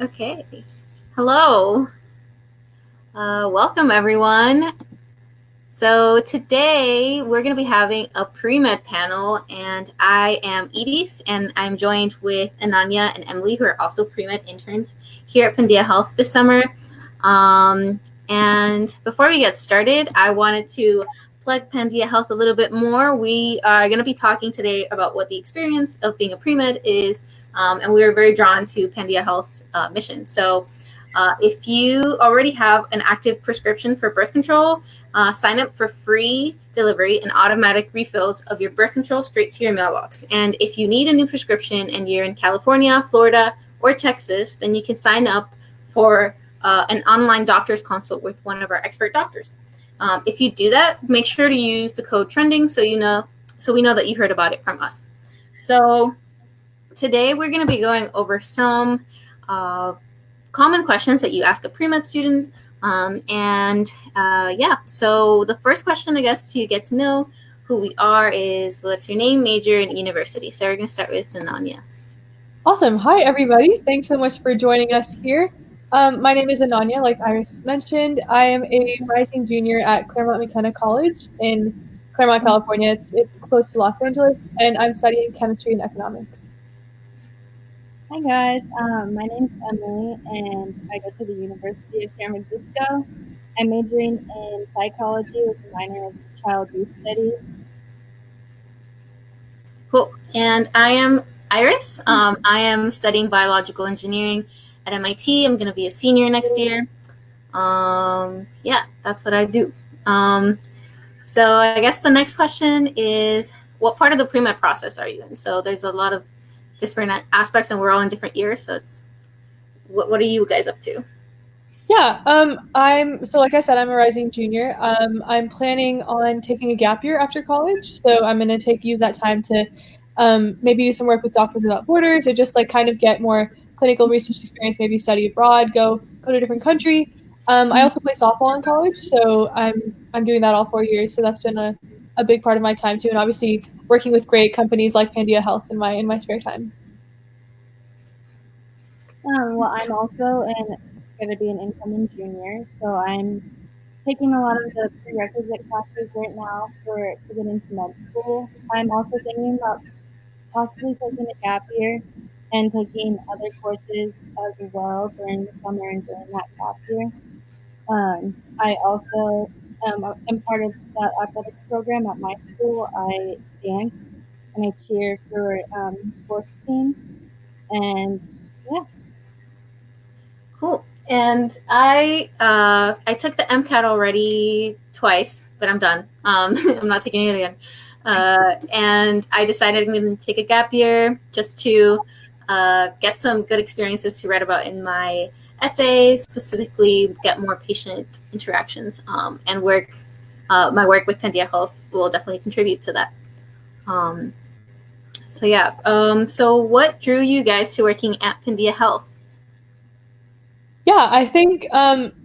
Okay. Hello. Welcome, everyone. So, today we're going to be having a pre-med panel, and I am Edis, and I'm joined with Ananya and Emily, who are also pre-med interns here at Pandia Health this summer. And before we get started, I wanted to plug Pandia Health a little bit more. We are going to be talking today about what the experience of being a pre-med is, and we were very drawn to Pandia Health's mission. So, if you already have an active prescription for birth control, sign up for free delivery and automatic refills of your birth control straight to your mailbox. And if you need a new prescription and you're in California, Florida, or Texas, then you can sign up for an online doctor's consult with one of our expert doctors. If you do that, make sure to use the code trending so we know that you heard about it from us. So today we're going to be going over some common questions that you ask a pre-med student. So the first question, I guess, to get to know who we are is, what's your name, major, and university? So we're going to start with Ananya. Awesome. Hi, everybody. Thanks so much for joining us here. My name is Ananya, like Iris mentioned. I am a rising junior at Claremont McKenna College in Claremont, California. It's close to Los Angeles, and I'm studying chemistry and economics. Hi guys, my name's Emily and I go to the University of San Francisco. I'm majoring in psychology with a minor in child youth studies. Cool. And I am Iris. I am studying biological engineering at MIT. I'm going to be a senior next year. That's what I do. So I guess the next question is, what part of the pre-med process are you in? So there's a lot of different aspects, and we're all in different years. So it's what are you guys up to? Yeah, like I said, I'm a rising junior. I'm planning on taking a gap year after college, so I'm going to use that time to maybe do some work with Doctors Without Borders, or just like kind of get more clinical research experience, maybe study abroad, go to a different country. I also play softball in college, so I'm doing that all 4 years. So that's been a big part of my time too, and obviously working with great companies like Pandia Health in my spare time. I'm also going to be an incoming junior, so I'm taking a lot of the prerequisite classes right now to get into med school. I'm also thinking about possibly taking a gap year and taking other courses as well during the summer and during that gap year. I also am part of that athletic program at my school. I dance and I cheer for sports teams. And yeah. Cool. And I took the MCAT already twice, but I'm done. I'm not taking it again. And I decided I'm going to take a gap year just to get some good experiences to write about in my essays, specifically get more patient interactions, and work. My work with Pandia Health will definitely contribute to that. So what drew you guys to working at Pandia Health? Yeah, I think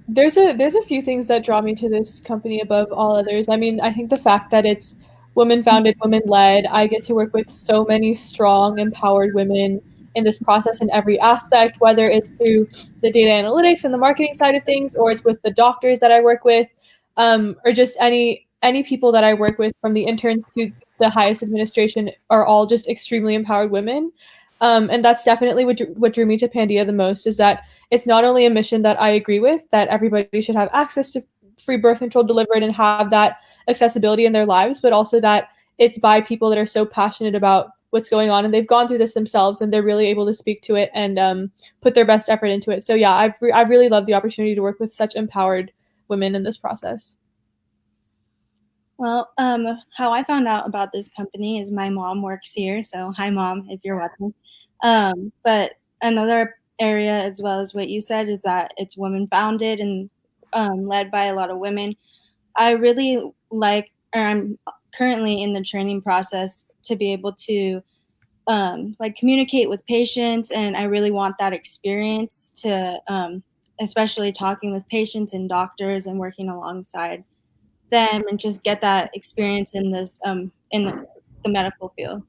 there's a few things that draw me to this company above all others. I mean, I think the fact that it's women founded, women led. I get to work with so many strong, empowered women in this process in every aspect, whether it's through the data analytics and the marketing side of things, or it's with the doctors that I work with, or just any people that I work with, from the interns to the highest administration, are all just extremely empowered women. And that's definitely what drew me to Pandia the most, is that it's not only a mission that I agree with, that everybody should have access to free birth control delivered and have that accessibility in their lives, but also that it's by people that are so passionate about what's going on and they've gone through this themselves and they're really able to speak to it and put their best effort into it. So yeah, I've really loved the opportunity to work with such empowered women in this process. Well, how I found out about this company is my mom works here. So hi, Mom, if you're watching. But another area, as well as what you said, is that it's women founded and led by a lot of women. I really I'm currently in the training process to be able to communicate with patients, and I really want that experience to, especially talking with patients and doctors and working alongside them, and just get that experience in this in the medical field.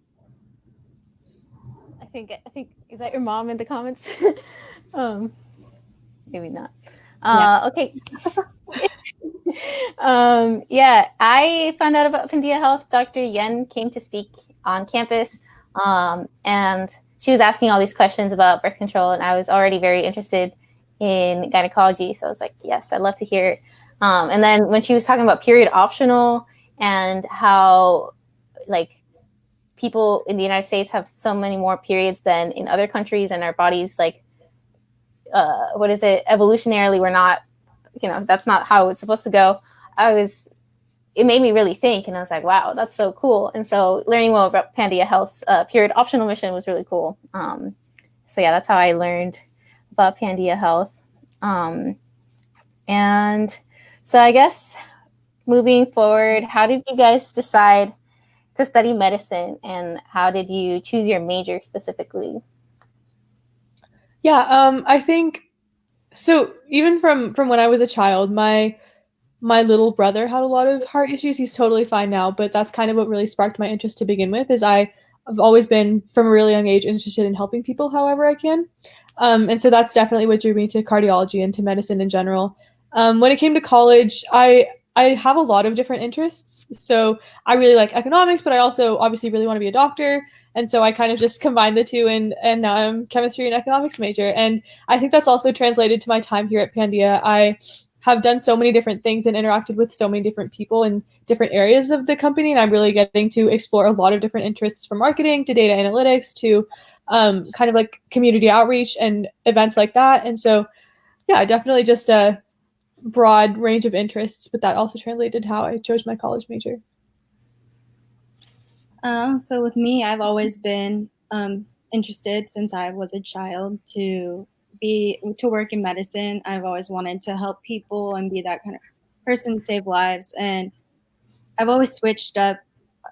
I think is that your mom in the comments? Maybe not. Yeah. Okay. Yeah, I found out about Pandia Health. Dr. Yen came to speak on campus, and she was asking all these questions about birth control, and I was already very interested in gynecology, so I was like, yes, I'd love to hear it. And then when she was talking about period optional and how like people in the United States have so many more periods than in other countries, and our bodies like what is it, evolutionarily we're not, that's not how it's supposed to go. It made me really think, and I was like, wow, that's so cool. And so learning more about Pandia Health's period optional mission was really cool. So yeah, that's how I learned about Pandia Health. And so I guess moving forward, how did you guys decide to study medicine, and how did you choose your major specifically? Yeah, I think so. Even from when I was a child, my little brother had a lot of heart issues. He's totally fine now, but that's kind of what really sparked my interest to begin with. Is I've always been from a really young age interested in helping people however I can, and so that's definitely what drew me to cardiology and to medicine in general. When it came to college, I have a lot of different interests. So I really like economics, but I also obviously really want to be a doctor. And so I kind of just combined the two, and now I'm chemistry and economics major. And I think that's also translated to my time here at Pandia. I have done so many different things and interacted with so many different people in different areas of the company. And I'm really getting to explore a lot of different interests, from marketing to data analytics to kind of like community outreach and events like that. And so, yeah, definitely just a broad range of interests, but that also translated how I chose my college major. So with me, I've always been interested since I was a child to work in medicine. I've always wanted to help people and be that kind of person to save lives. And I've always switched up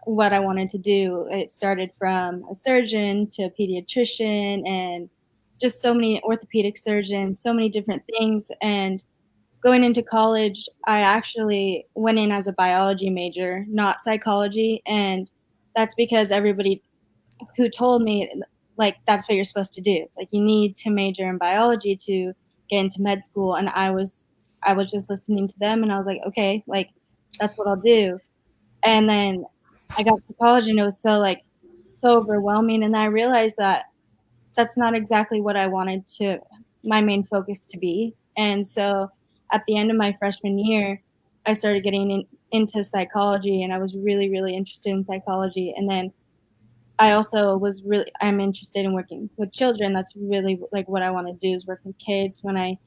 what I wanted to do. It started from a surgeon to a pediatrician and just so many orthopedic surgeons, so many different things. And going into college, I actually went in as a biology major, not psychology. And that's because everybody who told me, like, that's what you're supposed to do. Like, you need to major in biology to get into med school. And I was just listening to them, and I was like, okay, like, that's what I'll do. And then I got to college, and it was so overwhelming. And I realized that that's not exactly what I wanted my main focus to be. And so at the end of my freshman year, I started getting into psychology, and I was really, really interested in psychology. And then I'm interested in working with children. That's really like what I want to do, is work with kids when I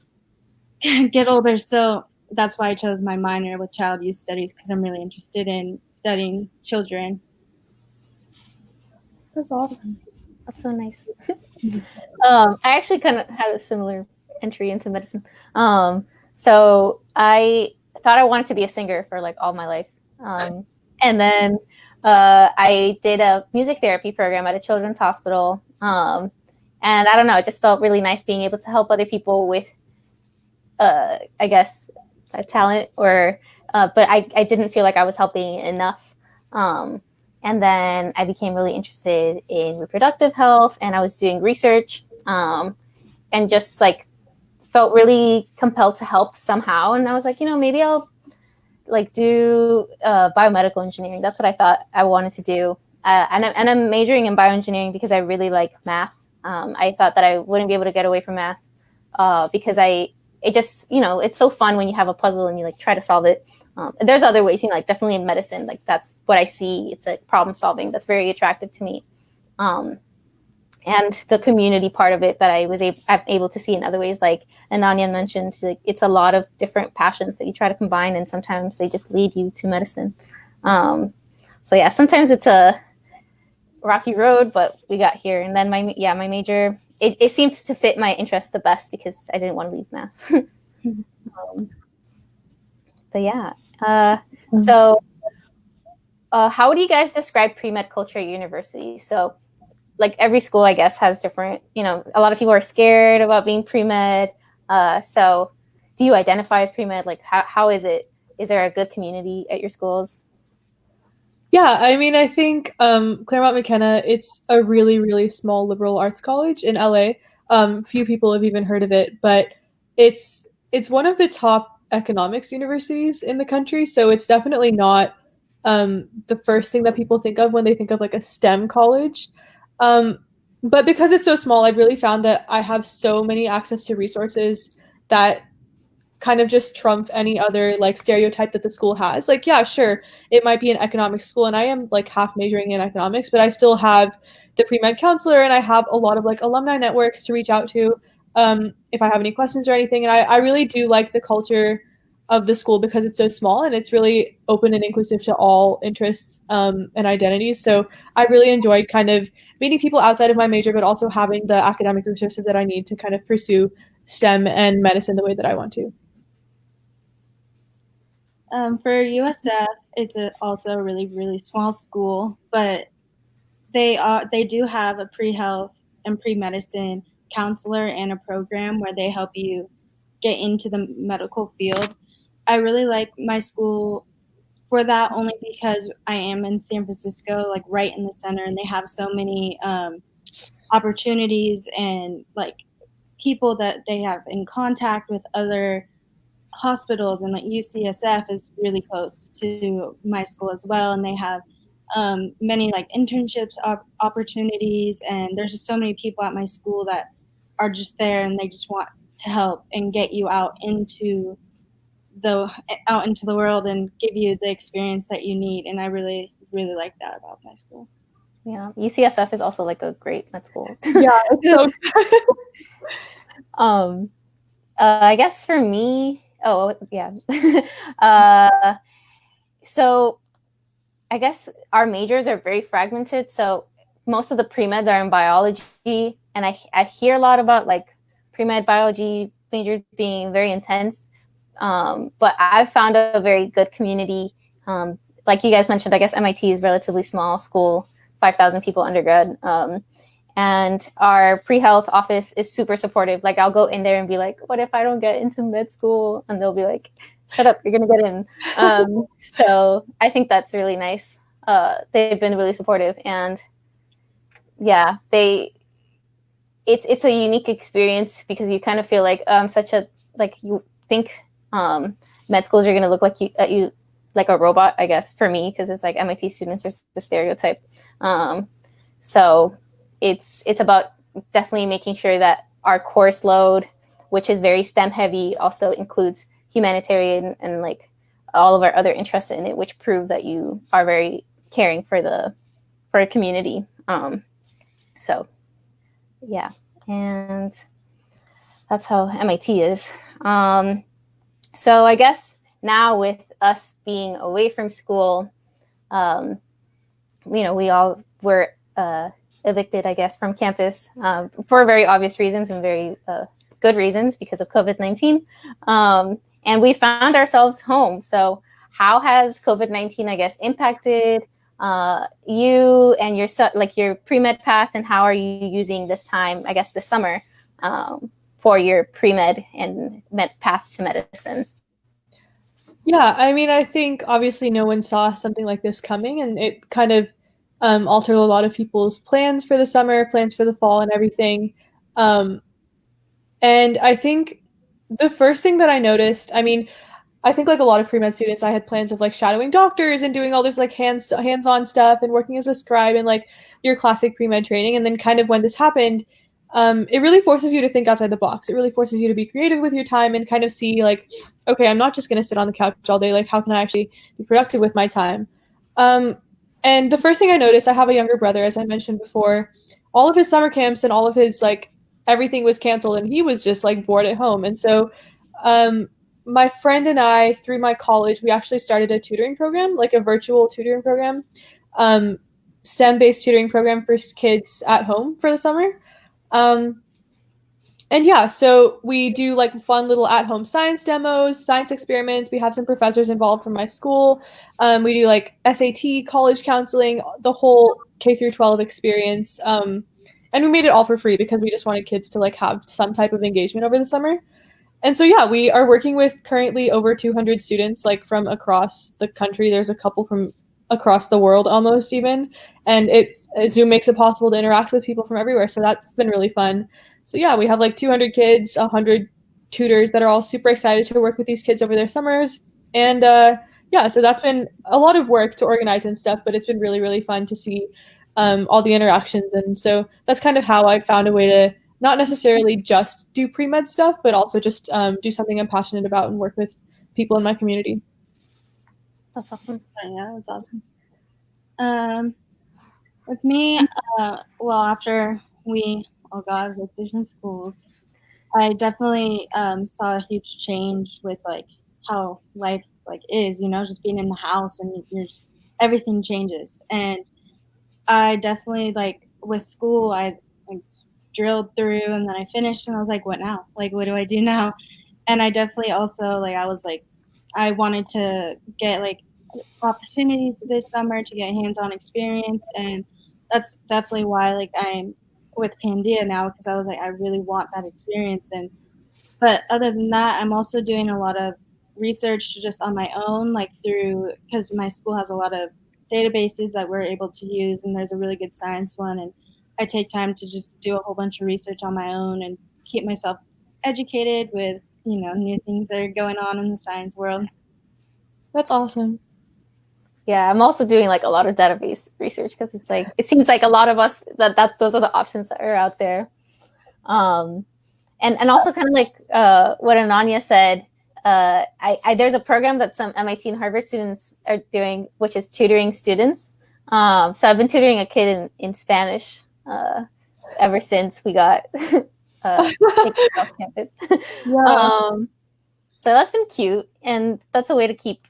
get older. So that's why I chose my minor with child youth studies, because I'm really interested in studying children. That's awesome. That's so nice. I actually kind of had a similar entry into medicine. So I thought I wanted to be a singer for like all my life. And then I did a music therapy program at a children's hospital. And I don't know, it just felt really nice being able to help other people with, I guess, a talent, or, but I didn't feel like I was helping enough. And then I became really interested in reproductive health, and I was doing research, and just like felt really compelled to help somehow. And I was like, maybe I'll like do biomedical engineering. That's what I thought I wanted to do. And I'm majoring in bioengineering because I really like math. I thought that I wouldn't be able to get away from math because it just, it's so fun when you have a puzzle and you like try to solve it. There's other ways, like definitely in medicine, like that's what I see. It's like problem solving that's very attractive to me. And the community part of it that I'm able to see in other ways, like Ananya mentioned, like it's a lot of different passions that you try to combine, and sometimes they just lead you to medicine. So yeah, sometimes it's a rocky road, but we got here. And then my major, it seemed to fit my interest the best because I didn't want to leave math. But yeah, so how do you guys describe pre-med culture at university? So like every school, I guess, has different, a lot of people are scared about being pre-med. So do you identify as pre-med? Like how is it? Is there a good community at your schools? Yeah, I mean, I think Claremont McKenna, it's a really, really small liberal arts college in LA. Few people have even heard of it, but it's one of the top economics universities in the country, so it's definitely not the first thing that people think of when they think of like a STEM college. But because it's so small, I've really found that I have so many access to resources that kind of just trump any other like stereotype that the school has. Like, yeah, sure, it might be an economics school, and I am like half majoring in economics, but I still have the pre-med counselor, and I have a lot of like alumni networks to reach out to if I have any questions or anything. And I really do like the culture of the school because it's so small and it's really open and inclusive to all interests and identities. So I really enjoyed kind of meeting people outside of my major, but also having the academic resources that I need to kind of pursue STEM and medicine the way that I want to. For USF, it's also a really, really small school, but they do have a pre-health and pre-medicine counselor and a program where they help you get into the medical field. I really like my school for that only because I am in San Francisco, like right in the center, and they have so many opportunities and like people that they have in contact with other hospitals, and like UCSF is really close to my school as well, and they have many like internships opportunities, and there's just so many people at my school that are just there and they just want to help and get you out into the world and give you the experience that you need. And I really, really like that about my school. Yeah, UCSF is also like a great med school. Yeah, it's so I guess for me, yeah. So I guess our majors are very fragmented. So most of the pre-meds are in biology, and I hear a lot about like pre-med biology majors being very intense. But I've found a very good community. Like you guys mentioned, I guess MIT is a relatively small school, 5,000 people undergrad. And our pre-health office is super supportive. Like I'll go in there and be like, what if I don't get into med school? And they'll be like, shut up, you're going to get in. So I think that's really nice. They've been really supportive, and yeah, it's a unique experience because you kind of feel like you think med schools are going to look like you like a robot, I guess, for me, because it's like MIT students are the stereotype. So it's about definitely making sure that our course load, which is very STEM heavy, also includes humanitarian and like all of our other interests in it, which prove that you are very caring for a community. So yeah, and that's how MIT is. So I guess now with us being away from school, we all were evicted, I guess, from campus for very obvious reasons and very good reasons because of COVID-19. And we found ourselves home. So how has COVID-19, I guess, impacted you and your pre-med path, and how are you using this time, I guess, this summer for your pre-med and paths to medicine? Yeah, I mean, I think obviously no one saw something like this coming, and it kind of altered a lot of people's plans for the summer, plans for the fall, and everything. And I think the first thing that I noticed, I mean, I think like a lot of pre-med students, I had plans of like shadowing doctors and doing all this like hands-on stuff and working as a scribe and like your classic pre-med training. And then kind of when this happened, it really forces you to think outside the box. It really forces you to be creative with your time and kind of see like, okay, I'm not just going to sit on the couch all day. Like, how can I actually be productive with my time? And the first thing I noticed, I have a younger brother, as I mentioned before. All of his summer camps and all of his like everything was canceled, and he was just like bored at home. And so my friend and I, through my college, we actually started a tutoring program, like a virtual tutoring program, STEM-based tutoring program for kids at home for the summer. And yeah, so we do like fun little at-home science demos, science experiments. We have some professors involved from my school. We do like SAT, college counseling, the whole K through 12 experience. And we made it all for free because we just wanted kids to like have some type of engagement over the summer. And so, yeah, we are working with currently over 200 students, like from across the country. There's a couple from across the world almost even. And Zoom makes it possible to interact with people from everywhere. So that's been really fun. So yeah, we have like 200 kids, 100 tutors that are all super excited to work with these kids over their summers. And yeah, so that's been a lot of work to organize and stuff, but it's been really, really fun to see all the interactions. And so that's kind of how I found a way to not necessarily just do pre-med stuff, but also just do something I'm passionate about and work with people in my community. That's awesome. Yeah, that's awesome. With me, well, after we, oh God, with different schools, I definitely saw a huge change with like how life like is, you know, just being in the house and you're just, everything changes. And I definitely like with school, I like drilled through and then I finished and I was like, what now? Like, what do I do now? And I definitely also like, I was like, I wanted to get like opportunities this summer to get hands-on experience, and that's definitely why like I'm with Pandia now, because I was like I really want that experience. And but other than that, I'm also doing a lot of research just on my own, like through, because my school has a lot of databases that we're able to use, and there's a really good science one, and I take time to just do a whole bunch of research on my own and keep myself educated with, you know, new things that are going on in the science world. That's awesome. Yeah, I'm also doing like a lot of database research because it's like it seems like a lot of us that those are the options that are out there. And also kind of like what Ananya said, there's a program that some MIT and Harvard students are doing, which is tutoring students. So I've been tutoring a kid in Spanish ever since we got taken off campus. Yeah. So that's been cute, and that's a way to keep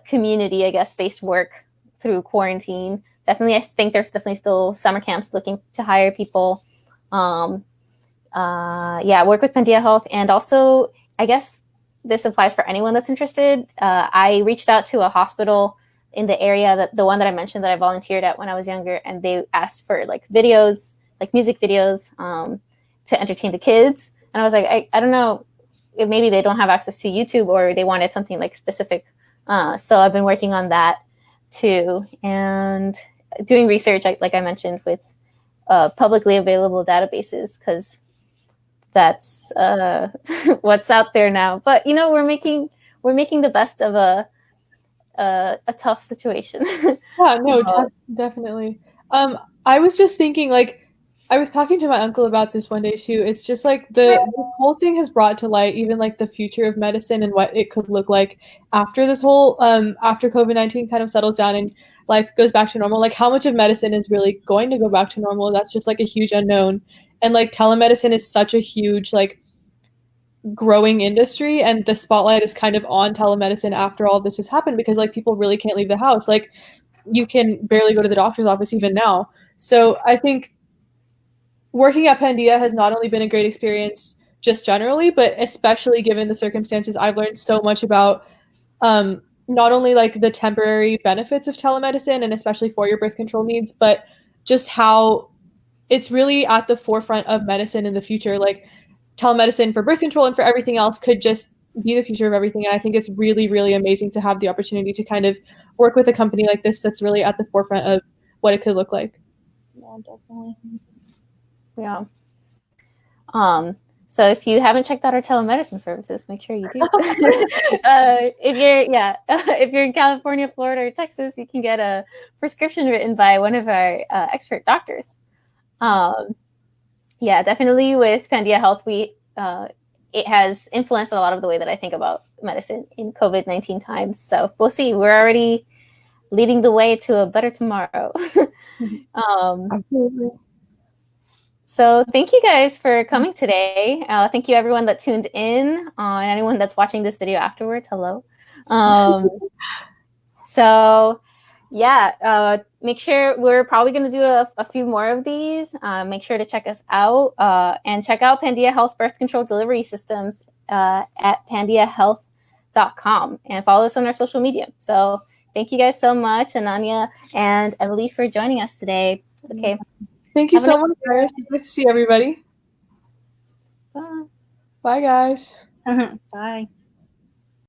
community, I guess, based work through quarantine. Definitely, I think there's definitely still summer camps looking to hire people. Yeah, work with Pandia Health, and also, I guess this applies for anyone that's interested. I reached out to a hospital in the area, that the one that I mentioned that I volunteered at when I was younger, and they asked for like videos, like music videos, to entertain the kids. And I was like, I don't know, if maybe they don't have access to YouTube or they wanted something like specific. So I've been working on that too, and doing research, like I mentioned, with publicly available databases, because that's what's out there now. But you know, we're making the best of a tough situation. Yeah, no, definitely. I was just thinking, like, I was talking to my uncle about this one day too. It's just like this whole thing has brought to light even like the future of medicine and what it could look like after this whole after COVID-19 kind of settles down and life goes back to normal. Like, how much of medicine is really going to go back to normal? That's just like a huge unknown. And like telemedicine is such a huge like growing industry, and the spotlight is kind of on telemedicine after all this has happened, because like people really can't leave the house. Like, you can barely go to the doctor's office even now. So I think working at Pandia has not only been a great experience just generally, but especially given the circumstances, I've learned so much about not only like the temporary benefits of telemedicine, and especially for your birth control needs, but just how it's really at the forefront of medicine in the future. Like, telemedicine for birth control and for everything else could just be the future of everything. And I think it's really, really amazing to have the opportunity to kind of work with a company like this that's really at the forefront of what it could look like. Yeah, definitely. Yeah. So if you haven't checked out our telemedicine services, make sure you do. If you're in California, Florida, or Texas, you can get a prescription written by one of our expert doctors. Yeah, definitely with Pandia Health, it has influenced a lot of the way that I think about medicine in COVID-19 times. So we'll see. We're already leading the way to a better tomorrow. Absolutely. So thank you guys for coming today. Thank you everyone that tuned in, and anyone that's watching this video afterwards. Hello. So yeah, make sure, we're probably going to do a few more of these. Make sure to check us out, and check out Pandia Health's birth control delivery systems at pandiahealth.com, and follow us on our social media. So thank you guys so much, Ananya and Emily, for joining us today. Okay. Thank you so much, Iris. It's nice to see everybody. Bye. Bye, guys. Bye.